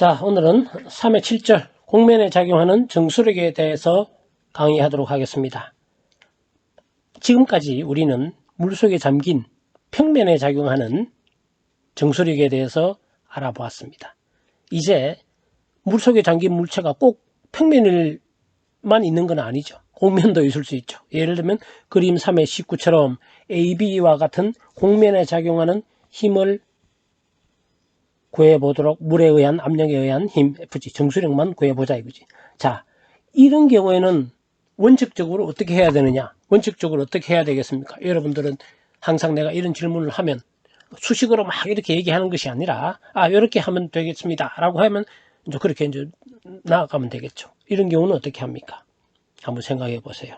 자, 오늘은 3회 7절 공면에 작용하는 정수력에 대해서 강의하도록 하겠습니다. 지금까지 우리는 물속에 잠긴 평면에 작용하는 정수력에 대해서 알아보았습니다. 이제 물속에 잠긴 물체가 꼭 평면에만 있는 건 아니죠. 공면도 있을 수 있죠. 예를 들면 그림 3의 19처럼 AB와 같은 공면에 작용하는 힘을 구해보도록 물에 의한 압력에 의한 힘 FG 정수력만 구해보자 이거지. 자, 이런 경우에는 원칙적으로 어떻게 해야 되느냐, 원칙적으로 어떻게 해야 되겠습니까? 여러분들은 항상 내가 이런 질문을 하면 수식어로 막 이렇게 얘기하는 것이 아니라 이렇게 하면 되겠습니다 라고 하면 이제 그렇게 이제 나아가면 되겠죠. 이런 경우는 어떻게 합니까? 한번 생각해 보세요.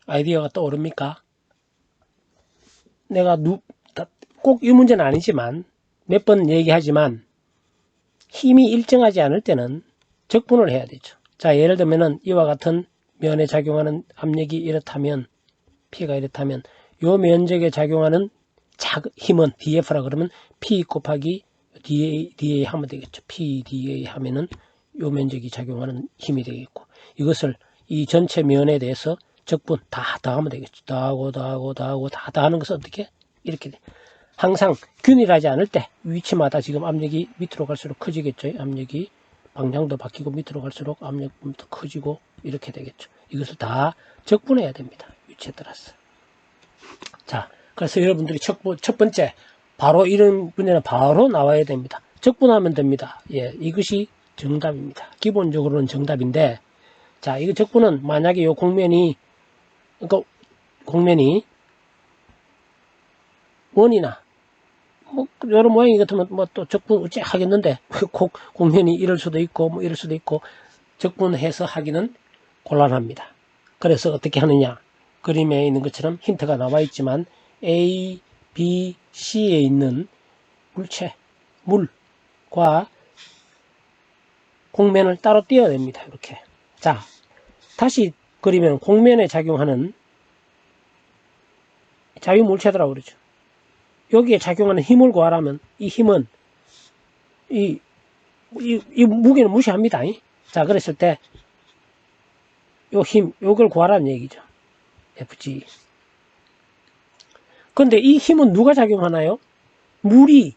아이디어가 떠오릅니까? 내가 꼭 이 문제는 아니지만 몇 번 얘기하지만 힘이 일정하지 않을 때는 적분을 해야 되죠. 자, 예를 들면은 이와 같은 면에 작용하는 압력이 이렇다면, P가 이렇다면 요 면적에 작용하는 힘은 dF라 그러면 P 곱하기 dA 하면 되겠죠. P dA 하면은 요 면적이 작용하는 힘이 되겠고, 이것을 이 전체 면에 대해서 적분 다 더하면 되겠죠. 더하고 다 더하는 것은 어떻게? 이렇게 돼. 항상 균일하지 않을 때 위치마다 지금 압력이 밑으로 갈수록 커지겠죠. 압력이 방향도 바뀌고 밑으로 갈수록 압력도 커지고 이렇게 되겠죠. 이것을 다 적분해야 됩니다. 위치에 따라서. 자, 그래서 여러분들이 첫 번째 바로 이런 문제는 바로 나와야 됩니다. 적분하면 됩니다. 예, 이것이 정답입니다. 기본적으로는 정답인데, 자, 이거 적분은 만약에 요 공면이, 그러니까 공면이 원이나 여러 모양이 같으면 또 적분 어째 하겠는데 공면이 이럴 수도 있고 이럴 수도 있고 적분해서 하기는 곤란합니다. 그래서 어떻게 하느냐, 그림에 있는 것처럼 힌트가 나와 있지만 A, B, C에 있는 물체, 물과 공면을 따로 띄어냅니다. 이렇게. 자, 다시 그리면 공면에 작용하는 자유물체들이라고 그러죠. 여기에 작용하는 힘을 구하라면 이 힘은 이 무게는 무시합니다. 자, 그랬을 때 요 힘, 요걸 구하라는 얘기죠. FG. 근데 이 힘은 누가 작용하나요? 물이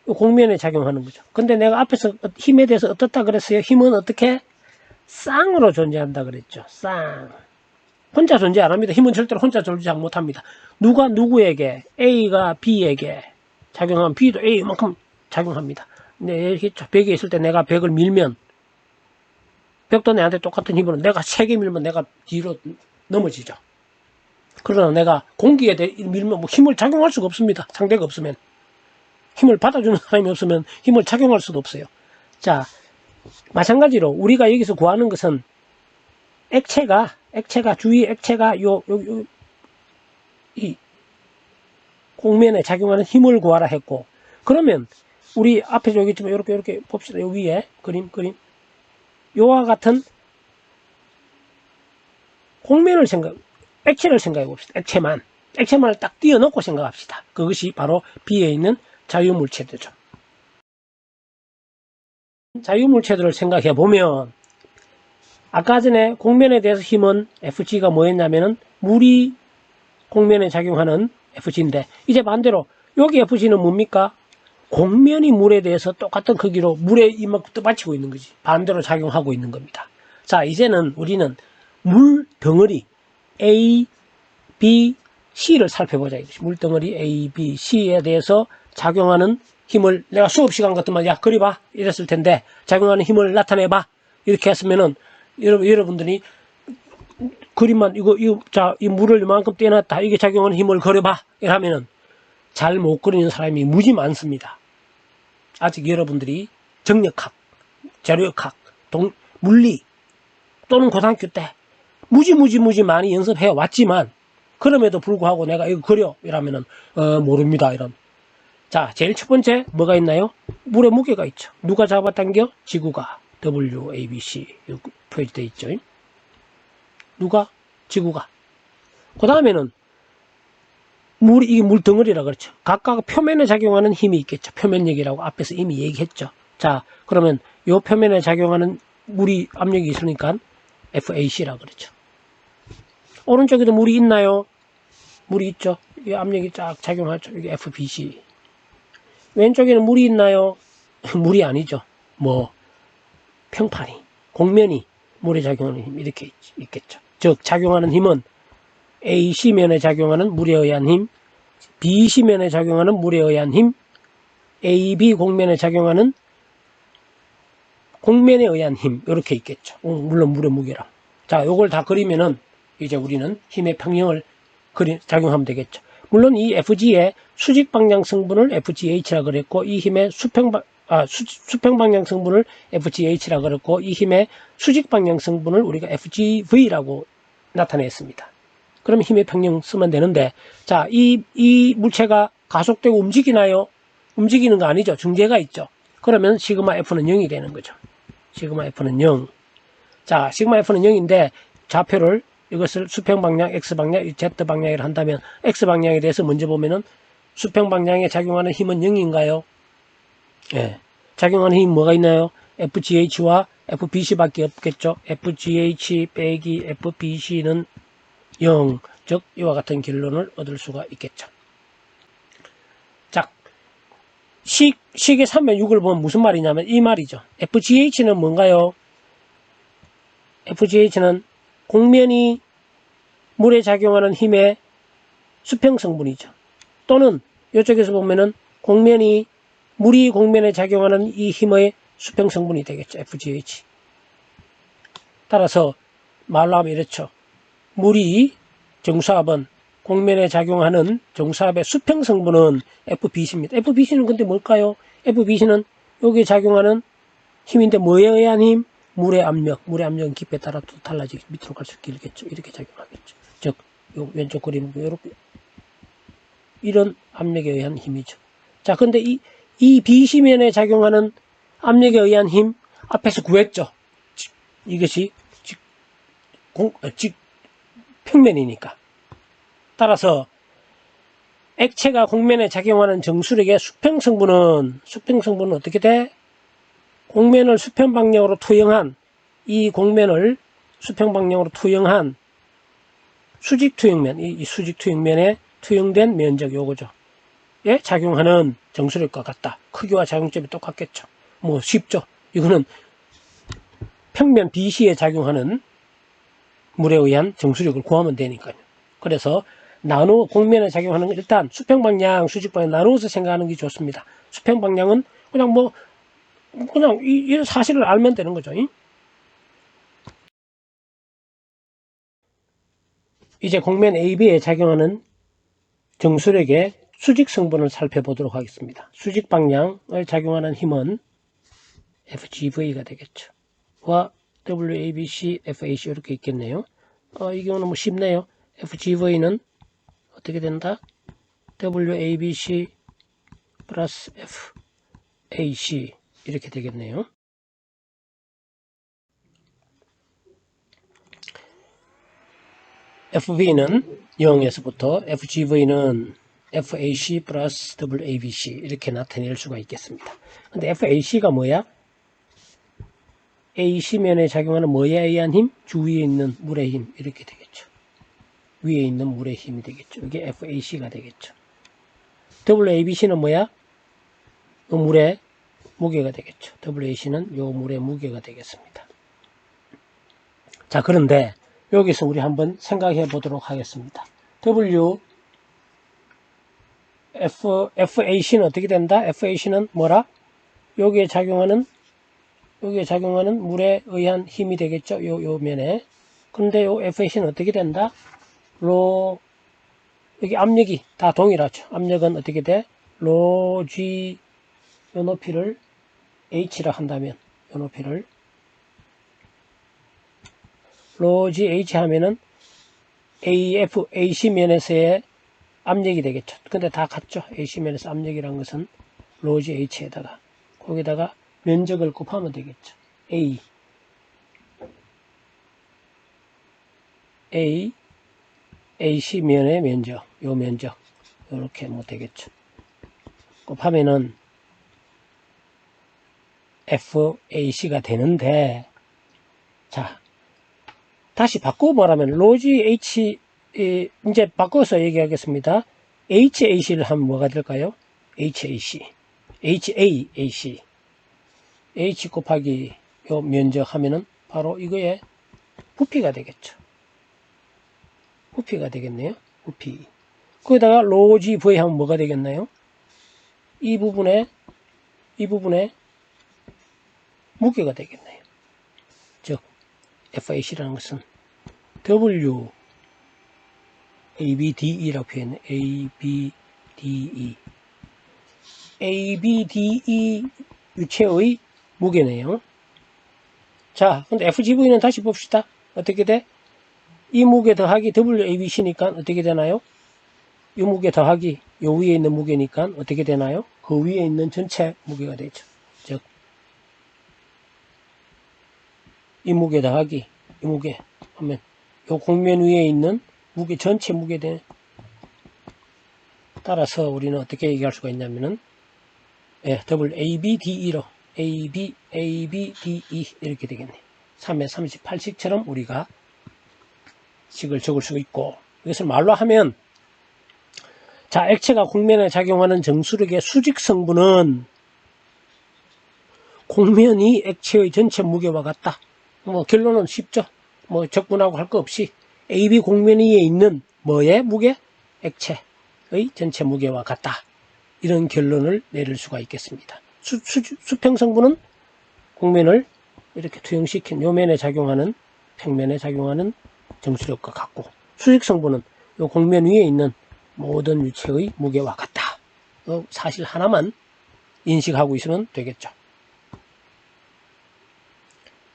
공면에 작용하는 거죠. 근데 내가 앞에서 힘에 대해서 어떻다 그랬어요? 힘은 어떻게? 쌍으로 존재한다 그랬죠. 쌍. 혼자 존재 안 합니다. 힘은 절대로 혼자 존재 못합니다. 누가 누구에게? A가 B에게 작용하면 B도 A만큼 작용합니다. 근데 벽에 있을 때 내가 벽을 밀면 벽도 내한테 똑같은 힘으로 내가 세게 밀면 내가 뒤로 넘어지죠. 그러나 내가 공기에 밀면 힘을 작용할 수가 없습니다. 상대가 없으면. 힘을 받아주는 사람이 없으면 힘을 작용할 수도 없어요. 자, 마찬가지로 우리가 여기서 구하는 것은 액체가 주위 액체가 이 공면에 작용하는 힘을 구하라 했고, 그러면 우리 앞에 여기 있지만 이렇게 봅시다. 요 위에 그림 요와 같은 공면을 액체를 생각해 봅시다. 액체만을 딱 띄워놓고 생각합시다. 그것이 바로 B에 있는 자유물체들이죠. 자유물체들을 생각해 보면 아까 전에 공면에 대해서 힘은 FG가 뭐였냐면은 물이 공면에 작용하는 FG인데, 이제 반대로 여기 FG는 뭡니까? 공면이 물에 대해서 똑같은 크기로 물에 이만큼 떠받치고 있는 거지. 반대로 작용하고 있는 겁니다. 자, 이제는 우리는 물 덩어리 A, B, C를 살펴보자. 물 덩어리 A, B, C에 대해서 작용하는 힘을 내가 수업 시간 같으면 야 그려봐 이랬을 텐데, 작용하는 힘을 나타내봐 이렇게 했으면은 여러분들이 그림만 이 물을 이만큼 떼어놨다, 이게 작용하는 힘을 그려봐 이러면은 잘 못 그리는 사람이 무지 많습니다. 아직 여러분들이 정력학, 재료학학, 물리 또는 고등학교 때 무지 많이 연습해 왔지만, 그럼에도 불구하고 내가 이거 그려 이러면은 모릅니다 이런. 자, 제일 첫 번째 뭐가 있나요? 물의 무게가 있죠. 누가 잡아당겨? 지구가. W, A, B, C 표시되어 있죠. 누가? 지구가. 그 다음에는 이게 물덩어리라 그렇죠. 각각 표면에 작용하는 힘이 있겠죠. 표면력이라고 앞에서 이미 얘기했죠. 자, 그러면 요 표면에 작용하는 물이 압력이 있으니까 FAC라 그렇죠. 오른쪽에도 물이 있나요? 물이 있죠. 이 압력이 쫙 작용하죠. 이게 FBC. 왼쪽에는 물이 있나요? 물이 아니죠. 뭐 평판이, 곡면이 물에 작용하는 힘 이렇게 있겠죠. 즉 작용하는 힘은 AC면에 작용하는 물에 의한 힘, BC면에 작용하는 물에 의한 힘, AB 곡면에 작용하는 곡면에 의한 힘 이렇게 있겠죠. 물론 물의 무게랑. 자, 요걸 다 그리면은 이제 우리는 힘의 평형을 작용하면 되겠죠. 물론 이 FG의 수직 방향 성분을 FGH라 그랬고 이 힘의 수평 방향 성분을 FGH라 그랬고 이 힘의 수직 방향 성분을 우리가 FGV라고 나타냈습니다. 그럼 힘의 평형 쓰면 되는데, 자, 이 물체가 가속되고 움직이나요? 움직이는 거 아니죠. 중재가 있죠. 그러면 시그마 F는 0이 되는 거죠. 시그마 F는 0. 자, 시그마 F는 0인데 좌표를 이것을 수평방향, X방향, Z방향이라 한다면 X방향에 대해서 먼저 보면은 수평방향에 작용하는 힘은 0인가요? 예. 작용하는 힘이 뭐가 있나요? FGH와 FBC 밖에 없겠죠. FGH 빼기 FBC는 0. 즉, 이와 같은 결론을 얻을 수가 있겠죠. 자, 식의 3면 6을 보면 무슨 말이냐면 이 말이죠. FGH는 뭔가요? FGH는 곡면이 물에 작용하는 힘의 수평 성분이죠. 또는 이쪽에서 보면은 물이 곡면에 작용하는 이 힘의 수평 성분이 되겠죠. FGH. 따라서 말로 하면 이렇죠. 물이 정수압은 곡면에 작용하는 정수압의 수평 성분은 FBC입니다. FBC는 근데 뭘까요? FBC는 여기에 작용하는 힘인데 뭐에 의한 힘? 물의 압력은 깊이에 따라 또 달라지게 밑으로 갈수록 길겠죠. 이렇게 작용하겠죠. 즉, 요 왼쪽 그림은 이렇게 이런 압력에 의한 힘이죠. 자, 근데 이 BC면에 작용하는 압력에 의한 힘 앞에서 구했죠. 이것이 평면이니까. 따라서 액체가 곡면에 작용하는 정수력의 수평 성분은 어떻게 돼? 곡면을 수평 방향으로 투영한 이 곡면을 수평 방향으로 투영한 수직 투영면, 이 수직 투영면에 투영된 면적 요거죠. 에 작용하는 정수력과 같다. 크기와 작용점이 똑같겠죠. 뭐 쉽죠. 이거는 평면 BC에 작용하는 물에 의한 정수력을 구하면 되니까요. 그래서 곡면에 작용하는 건 일단 수평 방향, 수직 방향 나누어서 생각하는 게 좋습니다. 수평 방향은 그냥 이 사실을 알면 되는 거죠. 이제 곡면 AB에 작용하는 정수력의 수직 성분을 살펴보도록 하겠습니다. 수직 방향을 작용하는 힘은 FGV가 되겠죠. 와 WABC, FAC 이렇게 있겠네요. 이 경우는 뭐 쉽네요. FGV는 어떻게 된다? WABC 플러스 FAC 이렇게 되겠네요. FB는 0에서부터 FGV는 FAC 플러스 WABC 이렇게 나타낼 수가 있겠습니다. 근데 FAC가 뭐야? AC면에 작용하는 뭐에 의한 힘? 주위에 있는 물의 힘 이렇게 되겠죠. 위에 있는 물의 힘이 되겠죠. 이게 FAC가 되겠죠. WABC는 뭐야? 이 물의 무게가 되겠죠. WAC는 요 물의 무게가 되겠습니다. 자, 그런데 여기서 우리 한번 생각해 보도록 하겠습니다. FAC는 어떻게 된다? FAC는 뭐라? 여기에 작용하는 물에 의한 힘이 되겠죠. 요 면에. 근데 요 FAC는 어떻게 된다? 여기 압력이 다 동일하죠. 압력은 어떻게 돼? G 요 높이를 H라 한다면 요 높이를 G H 하면은 AC 면에서의 압력이 되겠죠. 근데 다 같죠. AC면에서 압력이란 것은 G H에다가 거기다가 면적을 곱하면 되겠죠. AC면의 면적, 요 면적. 이렇게 뭐 되겠죠. 곱하면은 FAC가 되는데, 자, 다시 바꾸고 말하면, 로지 H, 이제 바꿔서 얘기하겠습니다. HAC를 하면 뭐가 될까요? HAC. HAAC. H 곱하기 요 면적 하면은 바로 이거에 부피가 되겠죠. 부피가 되겠네요. 부피. 거기다가 로지 V 하면 뭐가 되겠나요? 이 부분에 무게가 되겠네요. 즉, FAC라는 것은 W ABDE라고 표현해. ABDE. ABDE 유체의 무게네요. 자, 근데 FGV는 다시 봅시다. 어떻게 돼? 이 무게 더하기 WABC니까 어떻게 되나요? 이 무게 더하기 요 위에 있는 무게니까 어떻게 되나요? 그 위에 있는 전체 무게가 되죠. 즉, 이 무게 더하기 이 무게 하면 요 곡면 위에 있는 무게 전체 무게 되 따라서 우리는 어떻게 얘기할 수가 있냐면은 WABDE로 ABDE 이렇게 되겠네. 3에 38식처럼 우리가 식을 적을 수 있고, 이것을 말로 하면, 자, 액체가 곡면에 작용하는 정수력의 수직 성분은 곡면이 액체의 전체 무게와 같다. 뭐 결론은 쉽죠. 뭐 적분하고 할 거 없이 AB 곡면 위에 있는 뭐의 무게? 액체의 전체 무게와 같다. 이런 결론을 내릴 수가 있겠습니다. 수평 성분은 곡면을 이렇게 투영시킨 요면에 작용하는 평면에 작용하는 정수력과 같고, 수직 성분은 요 곡면 위에 있는 모든 유체의 무게와 같다. 사실 하나만 인식하고 있으면 되겠죠.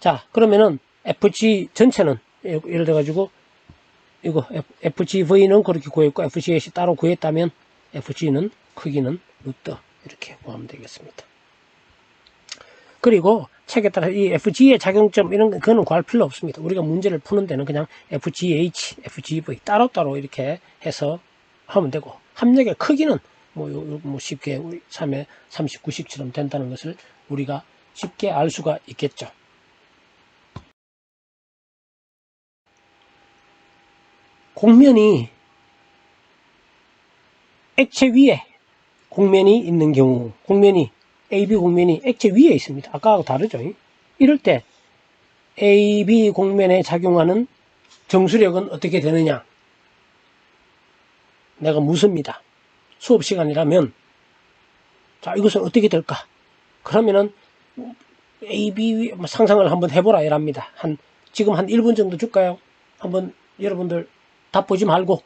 자, 그러면은 FG 전체는 예를 들어 가지고 이거 FGV는 그렇게 구했고 FGAC 따로 구했다면 FG는 크기는 루트 이렇게 구하면 되겠습니다. 그리고 책에 따라 이 FG의 작용점 이런 그거는 구할 필요 없습니다. 우리가 문제를 푸는 데는 그냥 FGH, FGV 따로따로 이렇게 해서 하면 되고, 합력의 크기는 뭐 쉽게 우리 3의 39식처럼 된다는 것을 우리가 쉽게 알 수가 있겠죠. 곡면이 액체 위에 곡면이 있는 경우, 곡면이 AB 곡면이 액체 위에 있습니다. 아까하고 다르죠. 이럴 때 AB 곡면에 작용하는 정수력은 어떻게 되느냐? 내가 묻습니다. 수업 시간이라면, 자, 이것은 어떻게 될까? 그러면은 AB 상상을 한번 해보라 이랍니다. 지금 한 1분 정도 줄까요? 한번 여러분들 답 보지 말고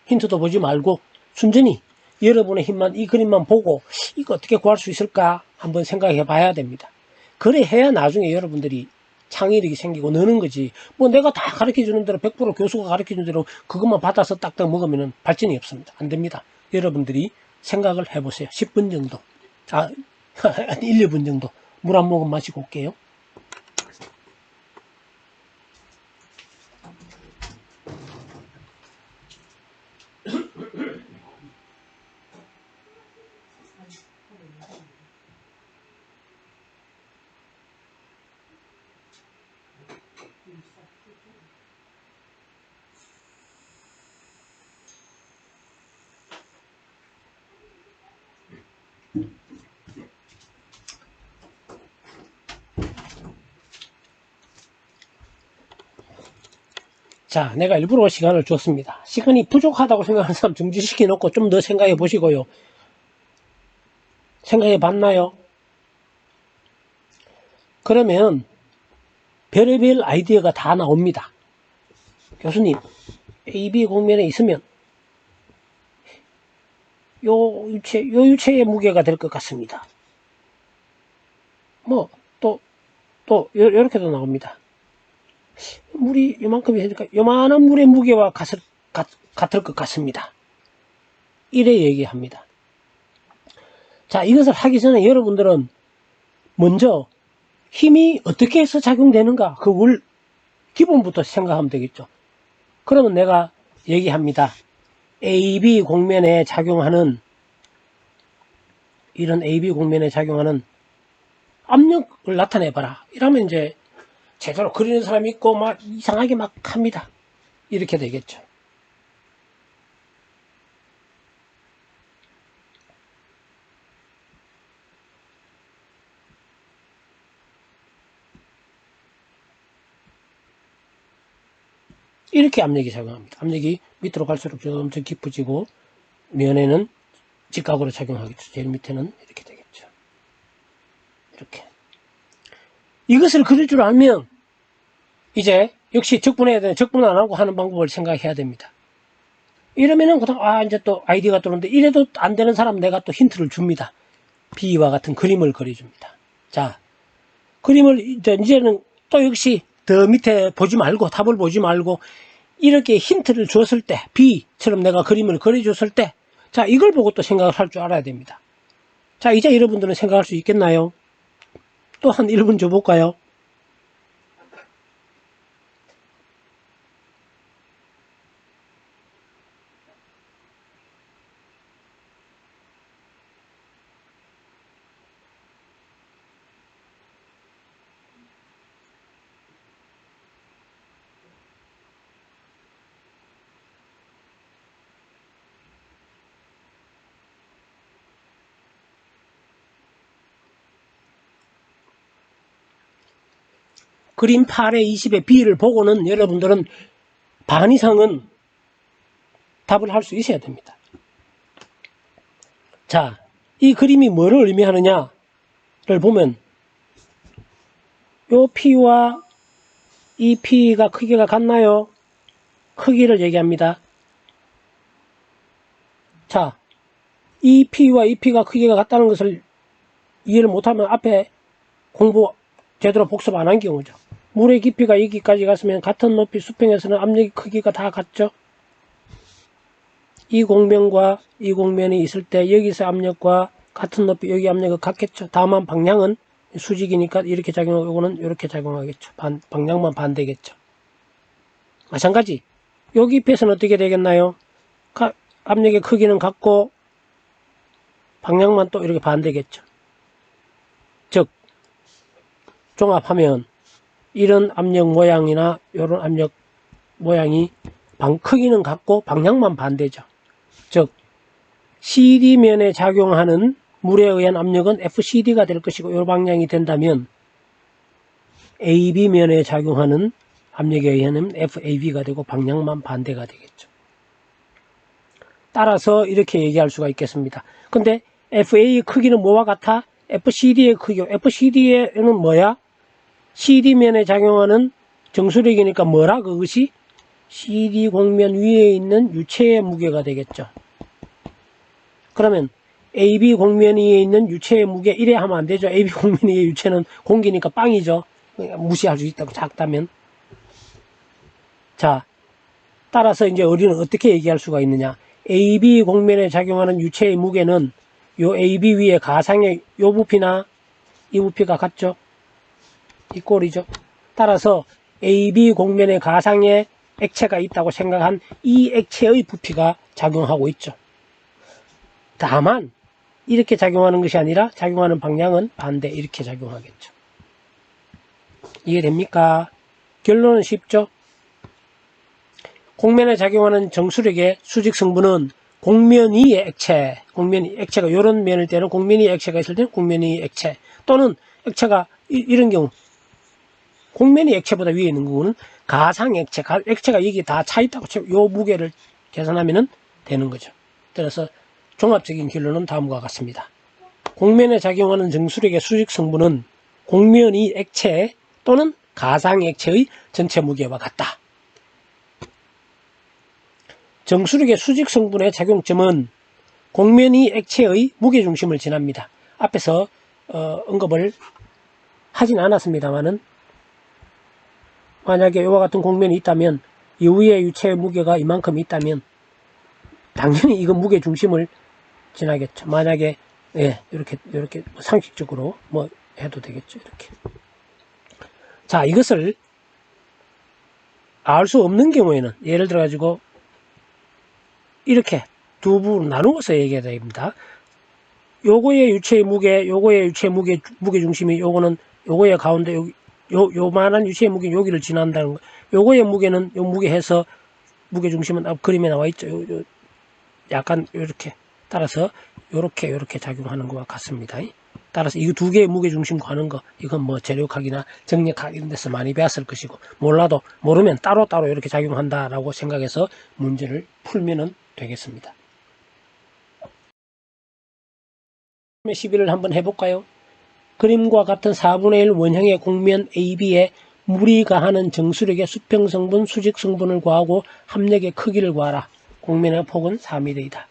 힌트도 보지 말고 순전히 여러분의 힘만 이 그림만 보고 이거 어떻게 구할 수 있을까 한번 생각해 봐야 됩니다. 그래 해야 나중에 여러분들이 창의력이 생기고 느는 거지. 뭐 내가 다 가르쳐 주는 대로 100% 교수가 가르쳐 주는 대로 그것만 받아서 딱딱 먹으면 발전이 없습니다. 안 됩니다. 여러분들이 생각을 해보세요. 10분 정도. 한 1, 2분 정도. 물 한 모금 마시고 올게요. 자, 내가 일부러 시간을 줬습니다. 시간이 부족하다고 생각하는 사람 중지시켜 놓고 좀 더 생각해 보시고요. 생각해 봤나요? 그러면 별의별 아이디어가 다 나옵니다. 교수님, AB 곡면에 있으면 요 유체의 무게가 될 것 같습니다. 뭐, 요렇게도 나옵니다. 물이 요만큼이 되니까 요만한 물의 무게와 같을 것 같습니다. 이래 얘기합니다. 자, 이것을 하기 전에 여러분들은 먼저 힘이 어떻게 해서 작용되는가 기본부터 생각하면 되겠죠. 그러면 내가 얘기합니다. AB 공면에 작용하는 이런 AB 공면에 작용하는 압력을 나타내봐라. 이러면 이제 제대로 그리는 사람이 있고 막 이상하게 막 합니다. 이렇게 되겠죠. 이렇게 압력이 작용합니다. 압력이 밑으로 갈수록 점점 깊어지고 면에는 직각으로 작용하겠죠. 제일 밑에는 이렇게 되겠죠. 이렇게. 이것을 그릴 줄 알면 이제 역시 적분해야 되는 적분 안 하고 하는 방법을 생각해야 됩니다. 이러면은 그다음 이제 또 아이디어가 떠오르는데 이래도 안 되는 사람 내가 또 힌트를 줍니다. B와 같은 그림을 그려줍니다. 자, 그림을 이제는 또 역시 더 밑에 보지 말고 답을 보지 말고 이렇게 힌트를 줬을 때 B처럼 내가 그림을 그려줬을 때 자, 이걸 보고 또 생각을 할 줄 알아야 됩니다. 자, 이제 여러분들은 생각할 수 있겠나요? 또 한 1분 줘볼까요? 그림 8의 20의 B를 보고는 여러분들은 반 이상은 답을 할 수 있어야 됩니다. 자, 이 그림이 뭐를 의미하느냐를 보면 요 P와 이 P가 크기가 같나요? 크기를 얘기합니다. 자, 이 P와 이 P가 크기가 같다는 것을 이해를 못하면 앞에 공부 제대로 복습 안 한 경우죠. 물의 깊이가 여기까지 갔으면 같은 높이 수평에서는 압력의 크기가 다 같죠. 이 공면과 이 공면이 있을 때 여기서 압력과 같은 높이 여기 압력은 같겠죠. 다만 방향은 수직이니까 이렇게 작용하고 이거는 이렇게 작용하겠죠. 방향만 반대겠죠. 마찬가지 여기 입에서는 어떻게 되겠나요? 압력의 크기는 같고 방향만 또 이렇게 반대겠죠. 즉 종합하면 이런 압력 모양이나 이런 압력 모양이 크기는 같고 방향만 반대죠. 즉 CD면에 작용하는 물에 의한 압력은 FCD가 될 것이고 이 방향이 된다면 AB면에 작용하는 압력에 의한 FAB가 되고 방향만 반대가 되겠죠. 따라서 이렇게 얘기할 수가 있겠습니다. 근데 FA의 크기는 뭐와 같아? FCD의 크기. FCD는 뭐야? CD면에 작용하는 정수력이니까 뭐라 그것이? CD 공면 위에 있는 유체의 무게가 되겠죠. 그러면 AB 공면 위에 있는 유체의 무게 이래 하면 안 되죠. AB 공면 위에 유체는 공기니까 빵이죠. 무시할 수 있다고 작다면. 자, 따라서 이제 우리는 어떻게 얘기할 수가 있느냐? AB 공면에 작용하는 유체의 무게는 요 AB 위에 가상의 요 부피나 이 부피가 같죠. 이 꼴이죠. 따라서 AB 공면에 가상의 액체가 있다고 생각한 이 액체의 부피가 작용하고 있죠. 다만 이렇게 작용하는 것이 아니라 작용하는 방향은 반대 이렇게 작용하겠죠. 이해됩니까? 결론은 쉽죠. 공면에 작용하는 정수력의 수직 성분은 공면 위의 액체, 액체가 이런 면일 때는 공면 위의 액체가 있을 때는 공면 위의 액체 또는 액체가 이런 경우 공면이 액체보다 위에 있는 경우는 가상 액체, 액체가 여기 다 차 있다고 요 무게를 계산하면 되는 거죠. 그래서 종합적인 결론은 다음과 같습니다. 공면에 작용하는 정수력의 수직 성분은 공면이 액체 또는 가상 액체의 전체 무게와 같다. 정수력의 수직 성분의 작용점은 공면이 액체의 무게중심을 지납니다. 앞에서 언급을 하진 않았습니다만은 만약에 이와 같은 공면이 있다면 이 위에 유체의 무게가 이만큼 있다면 당연히 이건 무게중심을 지나겠죠. 만약에 이렇게 상식적으로 뭐 해도 되겠죠. 이렇게. 자, 이것을 알 수 없는 경우에는 예를 들어 가지고 이렇게 두 부로 나누어서 얘기해야 됩니다. 요거의 유체의 무게, 요거의 유체의 무게 중심이 요거는 요거의 가운데 요만한 유체의 무게 여기를 지난다는 거. 요거의 무게는 요 무게 해서 무게 중심은 그림에 나와 있죠. 약간 요렇게 따라서 요렇게 작용하는 것과 같습니다. 따라서 이 두 개의 무게 중심 가는 거 이건 뭐 재력학이나 정력학 이런 데서 많이 배웠을 것이고 모르면 따로따로 이렇게 작용한다라고 생각해서 문제를 풀면은 되겠습니다. 11을 한번 해볼까요? 그림과 같은 4분의 1 원형의 곡면 AB에 물이 가하는 정수력의 수평성분, 수직성분을 구하고 합력의 크기를 구하라. 곡면의 폭은 4mm이다.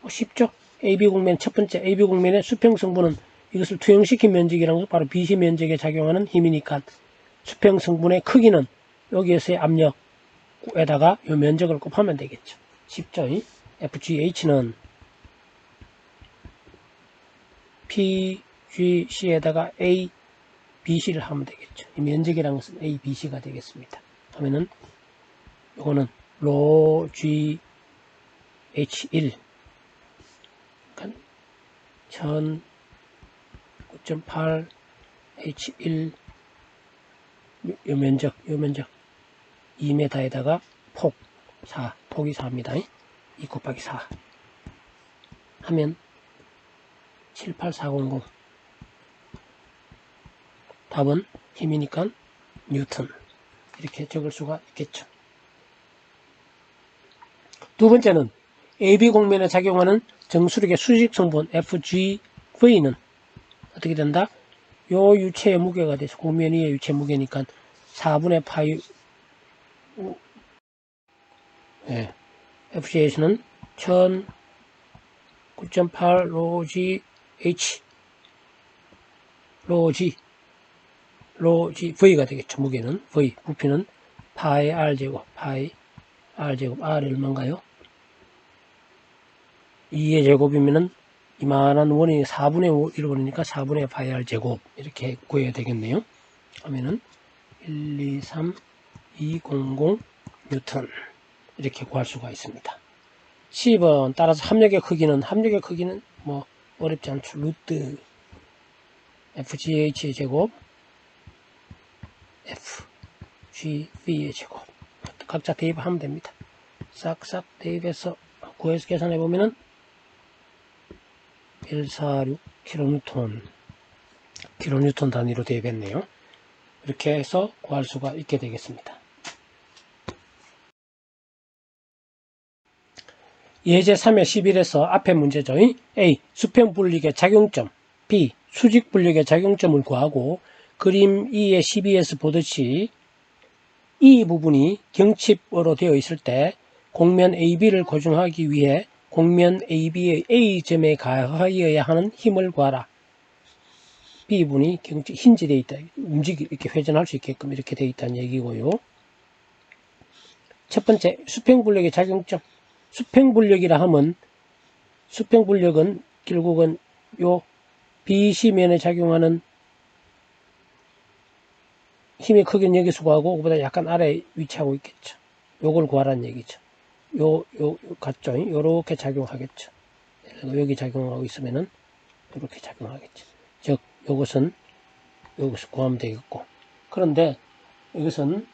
쉽죠? AB 곡면 첫 번째 AB 곡면의 수평성분은 이것을 투영시킨 면적이라는 것, 바로 BC 면적에 작용하는 힘이니까 수평성분의 크기는 여기에서의 압력에다가 이 면적을 곱하면 되겠죠. 쉽죠? FGH는 PGC에다가 A, BC를 하면 되겠죠. 이 면적이라는 것은 A, BC가 되겠습니다. 하면은 이거는 로 G H1 1009.8 H1 요 면적 2m에다가 폭 4, 폭이 4입니다. 2 곱하기 4 하면 78400. 답은 힘이니까 뉴턴. 이렇게 적을 수가 있겠죠. 두 번째는 AB 곡면에 작용하는 정수력의 수직성분 FGV는 어떻게 된다? 요 유체의 무게가 돼서 곡면 위의 유체 무게니까 4분의 파이 FGH는 1009.8 로지 H 로지 V가 되겠죠. 무게는 V, 부피는 파이 R제곱, R제곱, R이 얼마인가요? 2의 제곱이면은 이만한 원이 4분의 1을 버리니까 4분의 파이 R제곱 이렇게 구해야 되겠네요. 하면은 1, 2, 3, 200 뉴턴 이렇게 구할 수가 있습니다. 10번 따라서 합력의 크기는 뭐 어렵지 않죠. 루트 FGH의 제곱 FGV의 제곱 각자 대입하면 됩니다. 싹싹 대입해서 구해서 계산해 보면은 146 킬로뉴턴 단위로 대입했네요. 이렇게 해서 구할 수가 있게 되겠습니다. 예제 3의 11에서 앞에 문제죠. A. 수평분력의 작용점, B. 수직분력의 작용점을 구하고 그림 2의 12에서 보듯이 이 부분이 경칩으로 되어 있을 때 곡면 AB를 고정하기 위해 곡면 AB의 A점에 가하여야 하는 힘을 구하라. B분이 힌지되어 있다. 이렇게 회전할 수 있게끔 이렇게 되어 있다는 얘기고요. 첫 번째, 수평분력의 작용점. 수평분력이라 하면 수평분력은 결국은 요 BC면에 작용하는 힘의 크기는 여기서 구하고 그보다 약간 아래에 위치하고 있겠죠. 요걸 구하라는 얘기죠. 요 같죠? 요렇게 작용하겠죠. 여기 작용하고 있으면은 이렇게 작용하겠죠. 즉 요것은 여기서 구하면 되겠고, 그런데 이것은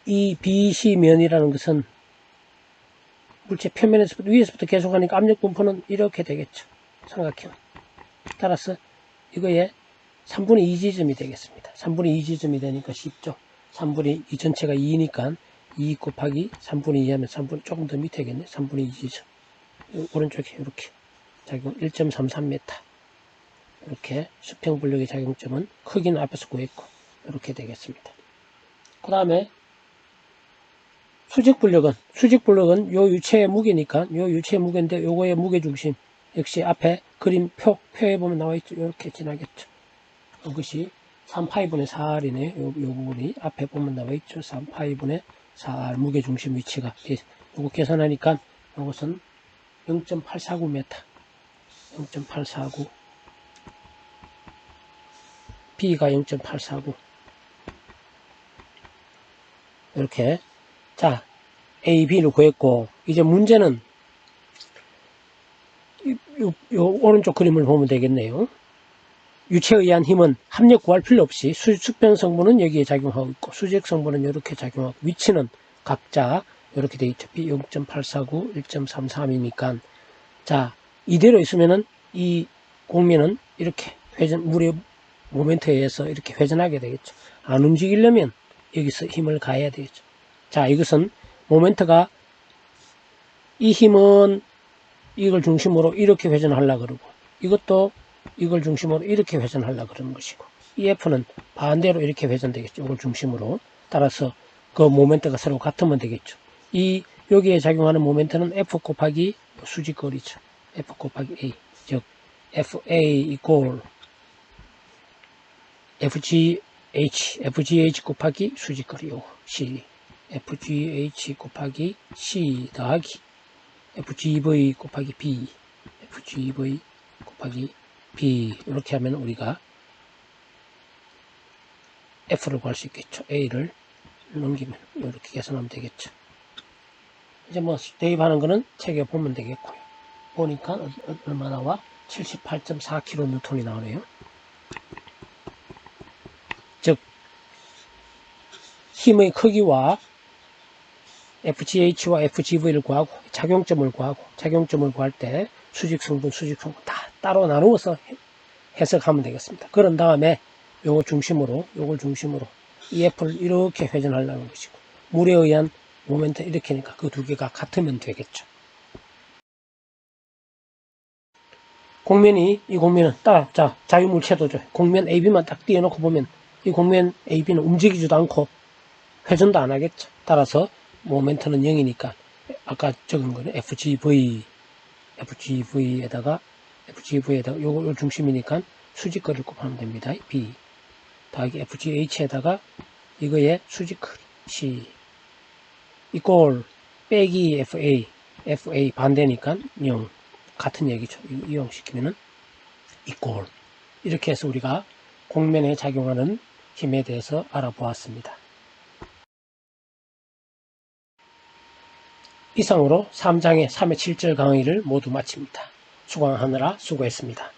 이 BC면이라는 것은 물체 표면에서부터 위에서부터 계속하니까 압력 분포는 이렇게 되겠죠. 삼각형. 따라서 이거에 3분의 2 지점이 되겠습니다. 3분의 2 지점이 되니까 쉽죠. 3분의 2 전체가 2니까 2 곱하기 3분의 2 하면 3분의 조금 더 밑에겠네. 3분의 2 지점. 오른쪽에 이렇게 작용 1.33m. 이렇게 수평분력의 작용점은 크기는 앞에서 구했고 이렇게 되겠습니다. 그 다음에 수직분력은 요 유체의 무게니까 요 유체의 무게인데 요거의 무게중심 역시 앞에 그림 표에 보면 나와 있죠. 이렇게 지나겠죠. 이것이 3파이분의 4R이네. 요 부분이 앞에 보면 나와 있죠. 3파이분의 4R 무게중심 위치가. 요거 계산하니까 이것은 0.849m. 0.849. B가 0.849. 이렇게. 자, A, B를 구했고, 이제 문제는 요 오른쪽 그림을 보면 되겠네요. 유체에 의한 힘은 합력 구할 필요 없이 숙변 성분은 여기에 작용하고 있고 수직 성분은 이렇게 작용하고 위치는 각자 이렇게 돼 있죠. B 0.849, 1.33이니까 자 이대로 있으면은 이 공면은 이렇게 회전 물의 모멘트에 의해서 이렇게 회전하게 되겠죠. 안 움직이려면 여기서 힘을 가해야 되겠죠. 자 이것은 모멘트가 이 힘은 이걸 중심으로 이렇게 회전하려고 그러고 이것도 이걸 중심으로 이렇게 회전하려고 그러는 것이고 이 F는 반대로 이렇게 회전되겠죠. 이걸 중심으로. 따라서 그 모멘트가 서로 같으면 되겠죠. 이 여기에 작용하는 모멘트는 F 곱하기 수직거리죠. F 곱하기 A. 즉 FA 이꼴 FGH 곱하기 수직거리 요거 C. FGH 곱하기 C 더하기 FGV 곱하기 B. FGV 곱하기 B 이렇게 하면 우리가 F를 구할 수 있겠죠. A를 넘기면 이렇게 계산하면 되겠죠. 이제 뭐 대입하는 거는 책에 보면 되겠고요. 보니까 얼마 나와? 78.4kN이 나오네요. 즉 힘의 크기와 FGH와 FGV를 구하고 작용점을 구할 때 수직성분 다 따로 나누어서 해석하면 되겠습니다. 그런 다음에 요걸 중심으로 이 F를 이렇게 회전하려는 것이고 물에 의한 모멘트 이렇게니까 그 두 개가 같으면 되겠죠. 이 공면은 자 자유물체도죠. 공면 AB만 딱 띄워놓고 보면 이 공면 AB는 움직이지도 않고 회전도 안 하겠죠. 따라서 모멘트는 0이니까 아까 적은 거는 FGV에다가 요거 중심이니까 수직거리를 곱하면 됩니다. B 더하기 FGH에다가 이거의 수직거리 C 이꼴 빼기 FA 반대니까 0 같은 얘기죠. 이용시키면은 이꼴 이렇게 해서 우리가 공면에 작용하는 힘에 대해서 알아보았습니다. 이상으로 3장의 3의 7절 강의를 모두 마칩니다. 수강하느라 수고했습니다.